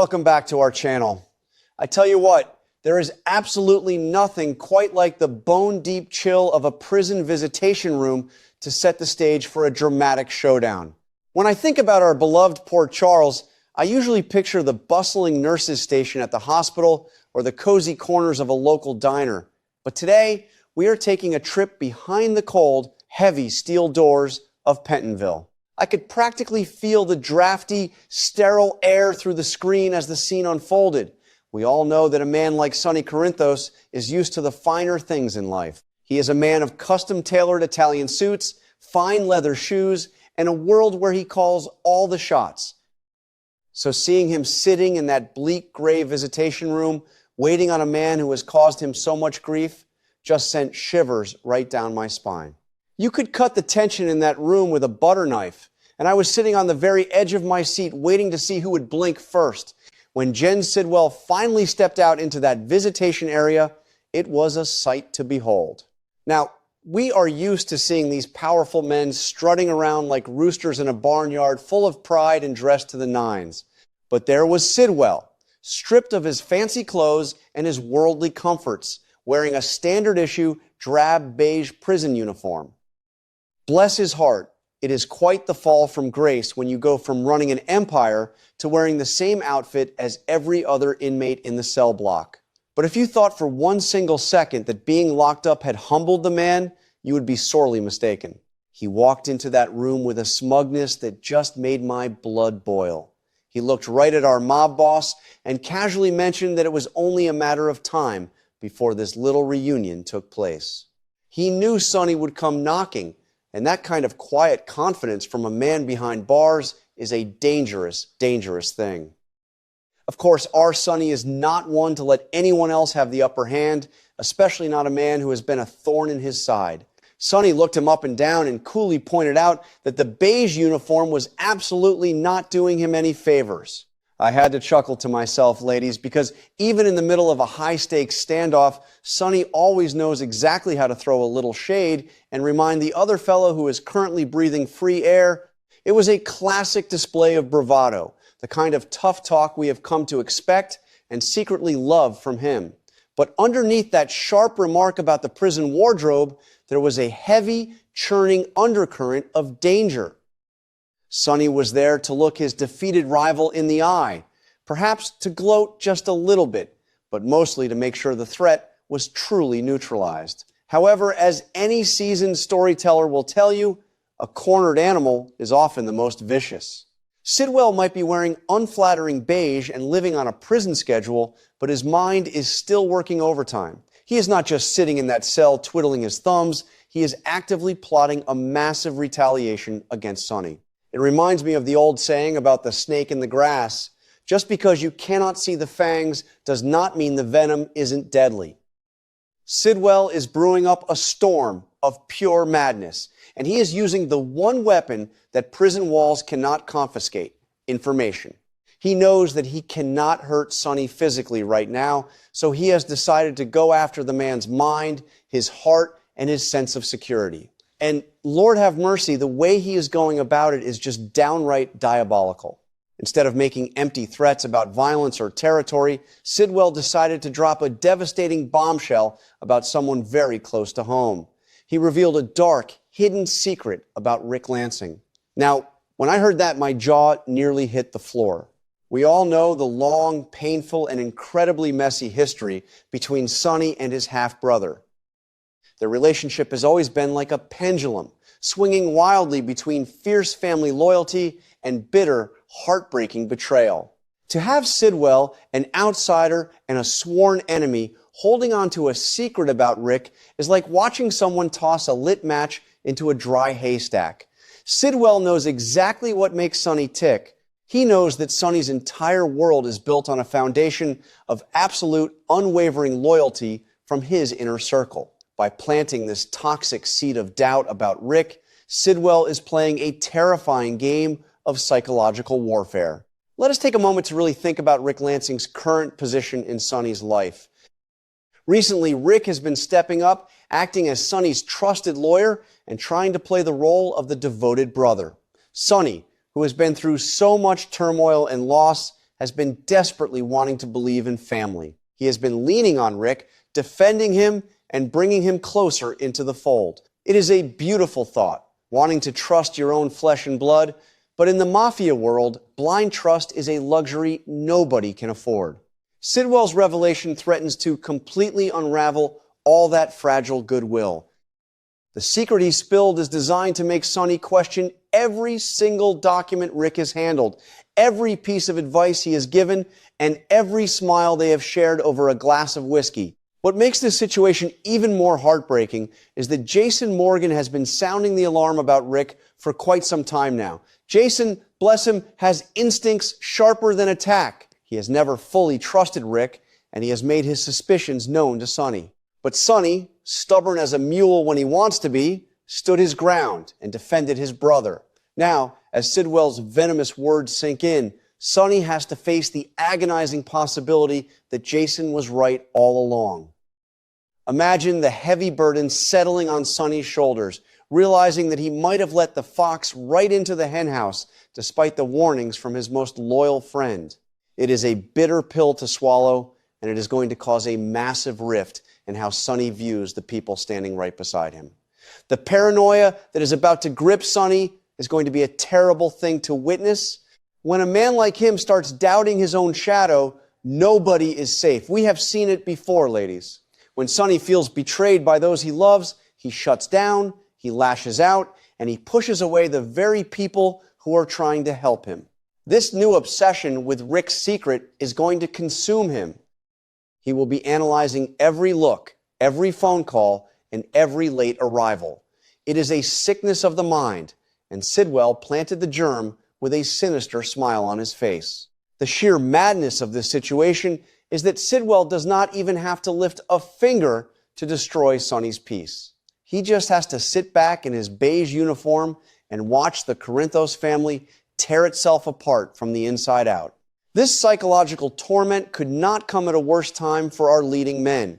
welcome back to our channel. I tell you what, there is absolutely nothing quite like the bone-deep chill of a prison visitation room to set the stage for a dramatic showdown. When I think about our beloved Port Charles, I usually picture the bustling nurses' station at the hospital or the cozy corners of a local diner. But today, we are taking a trip behind the cold, heavy steel doors of Pentonville. I could practically feel the drafty, sterile air through the screen as the scene unfolded. We all know that a man like Sonny is used to the finer things in life. He is a man of custom-tailored Italian suits, fine leather shoes, and a world where he calls all the shots. So seeing him sitting in that bleak gray visitation room, waiting on a man who has caused him so much grief, just sent shivers right down my spine. You could cut the tension in that room with a butter knife, and I was sitting on the very edge of my seat waiting to see who would blink first. When Jen Sidwell finally stepped out into that visitation area, it was a sight to behold. Now, we are used to seeing these powerful men strutting around like roosters in a barnyard full of pride and dressed to the nines. But there was Sidwell, stripped of his fancy clothes and his worldly comforts, wearing a standard issue drab beige prison uniform. Bless his heart, it is quite the fall from grace when you go from running an empire to wearing the same outfit as every other inmate in the cell block. But if you thought for one single second that being locked up had humbled the man, you would be sorely mistaken. He walked into that room with a smugness that just made my blood boil. He looked right at our mob boss and casually mentioned that it was only a matter of time before this little reunion took place. He knew Sonny would come knocking, and that kind of quiet confidence from a man behind bars is a dangerous, dangerous thing. Of course, our Sonny is not one to let anyone else have the upper hand, especially not a man who has been a thorn in his side. Sonny looked him up and down and coolly pointed out that the beige uniform was absolutely not doing him any favors. I had to chuckle to myself, ladies, because even in the middle of a high-stakes standoff, Sonny always knows exactly how to throw a little shade and remind the other fellow who is currently breathing free air. It was a classic display of bravado, the kind of tough talk we have come to expect and secretly love from him. But underneath that sharp remark about the prison wardrobe, there was a heavy, churning undercurrent of danger. Sonny was there to look his defeated rival in the eye, perhaps to gloat just a little bit, but mostly to make sure the threat was truly neutralized. However, as any seasoned storyteller will tell you, a cornered animal is often the most vicious. Sidwell might be wearing unflattering beige and living on a prison schedule, but his mind is still working overtime. He is not just sitting in that cell twiddling his thumbs, he is actively plotting a massive retaliation against Sonny. It reminds me of the old saying about the snake in the grass. Just because you cannot see the fangs does not mean the venom isn't deadly. Sidwell is brewing up a storm of pure madness, and he is using the one weapon that prison walls cannot confiscate: information. He knows that he cannot hurt Sonny physically right now, so he has decided to go after the man's mind, his heart, and his sense of security. And Lord have mercy, the way he is going about it is just downright diabolical. Instead of making empty threats about violence or territory, Sidwell decided to drop a devastating bombshell about someone very close to home. He revealed a dark, hidden secret about Rick Lansing. Now, when I heard that, my jaw nearly hit the floor. We all know the long, painful, and incredibly messy history between Sonny and his half-brother. Their relationship has always been like a pendulum, swinging wildly between fierce family loyalty and bitter, heartbreaking betrayal. To have Sidwell, an outsider and a sworn enemy, holding on to a secret about Rick is like watching someone toss a lit match into a dry haystack. Sidwell knows exactly what makes Sonny tick. He knows that Sonny's entire world is built on a foundation of absolute, unwavering loyalty from his inner circle. By planting this toxic seed of doubt about Rick, Sidwell is playing a terrifying game of psychological warfare. Let us take a moment to really think about Rick Lansing's current position in Sonny's life. Recently, Rick has been stepping up, acting as Sonny's trusted lawyer and trying to play the role of the devoted brother. Sonny, who has been through so much turmoil and loss, has been desperately wanting to believe in family. He has been leaning on Rick, defending him, and bringing him closer into the fold. It is a beautiful thought, wanting to trust your own flesh and blood, but in the mafia world, blind trust is a luxury nobody can afford. Sidwell's revelation threatens to completely unravel all that fragile goodwill. The secret he spilled is designed to make Sonny question every single document Rick has handled, every piece of advice he has given, and every smile they have shared over a glass of whiskey. What makes this situation even more heartbreaking is that Jason Morgan has been sounding the alarm about Rick for quite some time now. Jason, bless him, has instincts sharper than a tack. He has never fully trusted Rick, and he has made his suspicions known to Sonny. But Sonny, stubborn as a mule when he wants to be, stood his ground and defended his brother. Now, as Sidwell's venomous words sink in, Sonny has to face the agonizing possibility that Jason was right all along. Imagine the heavy burden settling on Sonny's shoulders, realizing that he might have let the fox right into the henhouse despite the warnings from his most loyal friend. It is a bitter pill to swallow, and it is going to cause a massive rift in how Sonny views the people standing right beside him. The paranoia that is about to grip Sonny is going to be a terrible thing to witness. When a man like him starts doubting his own shadow, nobody is safe. We have seen it before, ladies. When Sonny feels betrayed by those he loves, he shuts down, he lashes out, and he pushes away the very people who are trying to help him. This new obsession with Rick's secret is going to consume him. He will be analyzing every look, every phone call, and every late arrival. It is a sickness of the mind, and Sidwell planted the germ with a sinister smile on his face. The sheer madness of this situation is that Sidwell does not even have to lift a finger to destroy Sonny's peace. He just has to sit back in his beige uniform and watch the Corinthos family tear itself apart from the inside out. This psychological torment could not come at a worse time for our leading men.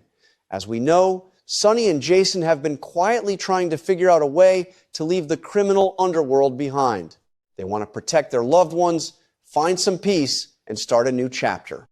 As we know, Sonny and Jason have been quietly trying to figure out a way to leave the criminal underworld behind. They want to protect their loved ones, find some peace, and start a new chapter.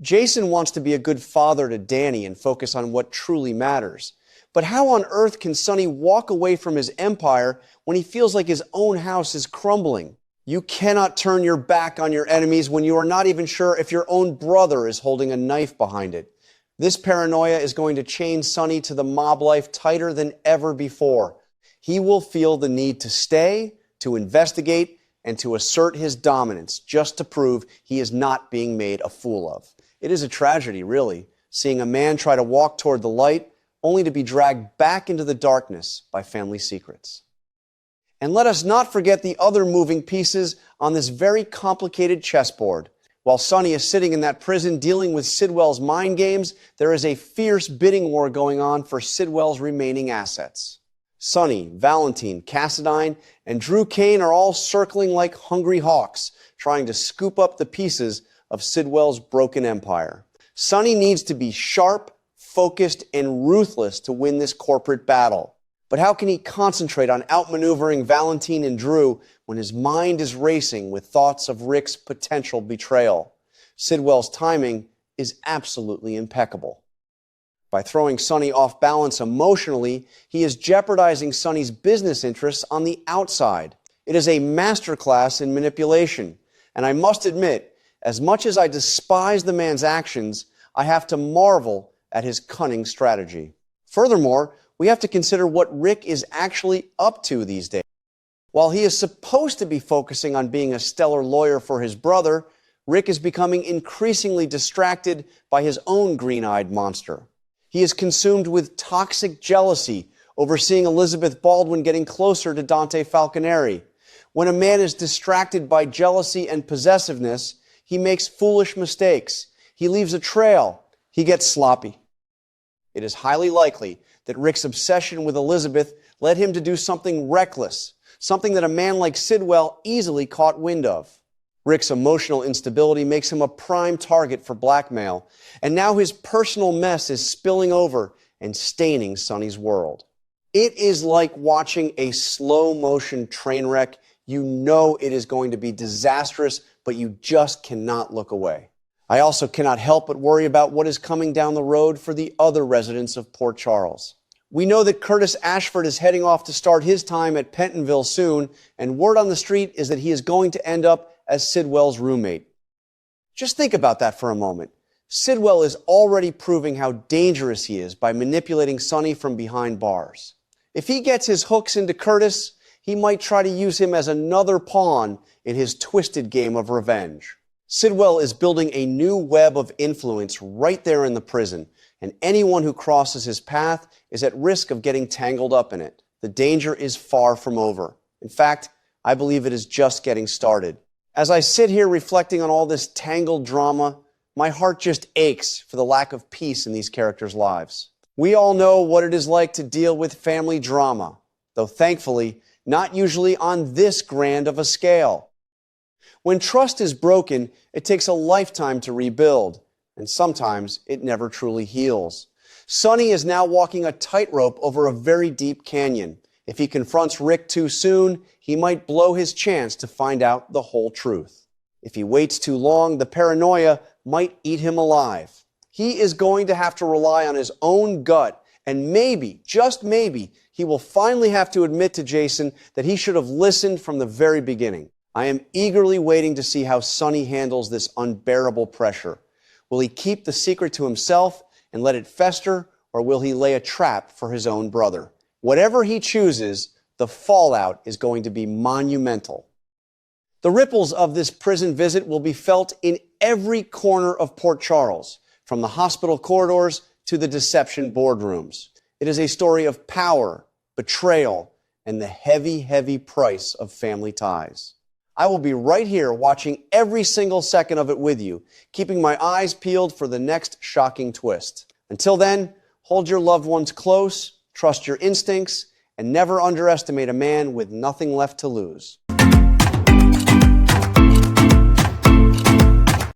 Jason wants to be a good father to Danny and focus on what truly matters. But how on earth can Sonny walk away from his empire when he feels like his own house is crumbling? You cannot turn your back on your enemies when you are not even sure if your own brother is holding a knife behind it. This paranoia is going to chain Sonny to the mob life tighter than ever before. He will feel the need to stay, to investigate, and to assert his dominance just to prove he is not being made a fool of. It is a tragedy, really, seeing a man try to walk toward the light only to be dragged back into the darkness by family secrets. And let us not forget the other moving pieces on this very complicated chessboard. While Sonny is sitting in that prison dealing with Sidwell's mind games, there is a fierce bidding war going on for Sidwell's remaining assets. Sonny, Valentine, Cassadine, and Drew Kane are all circling like hungry hawks, trying to scoop up the pieces of Sidwell's broken empire. Sonny needs to be sharp, focused, and ruthless to win this corporate battle. But how can he concentrate on outmaneuvering Valentine and Drew when his mind is racing with thoughts of Rick's potential betrayal? Sidwell's timing is absolutely impeccable. By throwing Sonny off balance emotionally, he is jeopardizing Sonny's business interests on the outside. It is a masterclass in manipulation. And I must admit, as much as I despise the man's actions, I have to marvel at his cunning strategy. Furthermore, we have to consider what Rick is actually up to these days. While he is supposed to be focusing on being a stellar lawyer for his brother, Rick is becoming increasingly distracted by his own green-eyed monster. He is consumed with toxic jealousy over seeing Elizabeth Baldwin getting closer to Dante Falconeri. When a man is distracted by jealousy and possessiveness, he makes foolish mistakes. He leaves a trail. He gets sloppy. It is highly likely that Rick's obsession with Elizabeth led him to do something reckless, something that a man like Sidwell easily caught wind of. Rick's emotional instability makes him a prime target for blackmail, and now his personal mess is spilling over and staining Sonny's world. It is like watching a slow-motion train wreck. You know it is going to be disastrous but you just cannot look away. I also cannot help but worry about what is coming down the road for the other residents of Port Charles. We know that Curtis Ashford is heading off to start his time at Pentonville soon, and word on the street is that he is going to end up as Sidwell's roommate. Just think about that for a moment. Sidwell is already proving how dangerous he is by manipulating Sonny from behind bars. If he gets his hooks into Curtis, he might try to use him as another pawn in his twisted game of revenge. Sidwell is building a new web of influence right there in the prison, and anyone who crosses his path is at risk of getting tangled up in it. The danger is far from over. In fact, I believe it is just getting started. As I sit here reflecting on all this tangled drama, my heart just aches for the lack of peace in these characters' lives. We all know what it is like to deal with family drama, though thankfully, not usually on this grand of a scale. When trust is broken, it takes a lifetime to rebuild, and sometimes it never truly heals. Sonny is now walking a tightrope over a very deep canyon. If he confronts Rick too soon, he might blow his chance to find out the whole truth. If he waits too long, the paranoia might eat him alive. He is going to have to rely on his own gut, and maybe, just maybe, he will finally have to admit to Jason that he should have listened from the very beginning. I am eagerly waiting to see how Sonny handles this unbearable pressure. Will he keep the secret to himself and let it fester, or will he lay a trap for his own brother? Whatever he chooses, the fallout is going to be monumental. The ripples of this prison visit will be felt in every corner of Port Charles, from the hospital corridors to the deception boardrooms. It is a story of power, betrayal, and the heavy, heavy price of family ties. I will be right here watching every single second of it with you, keeping my eyes peeled for the next shocking twist. Until then, hold your loved ones close, trust your instincts, and never underestimate a man with nothing left to lose.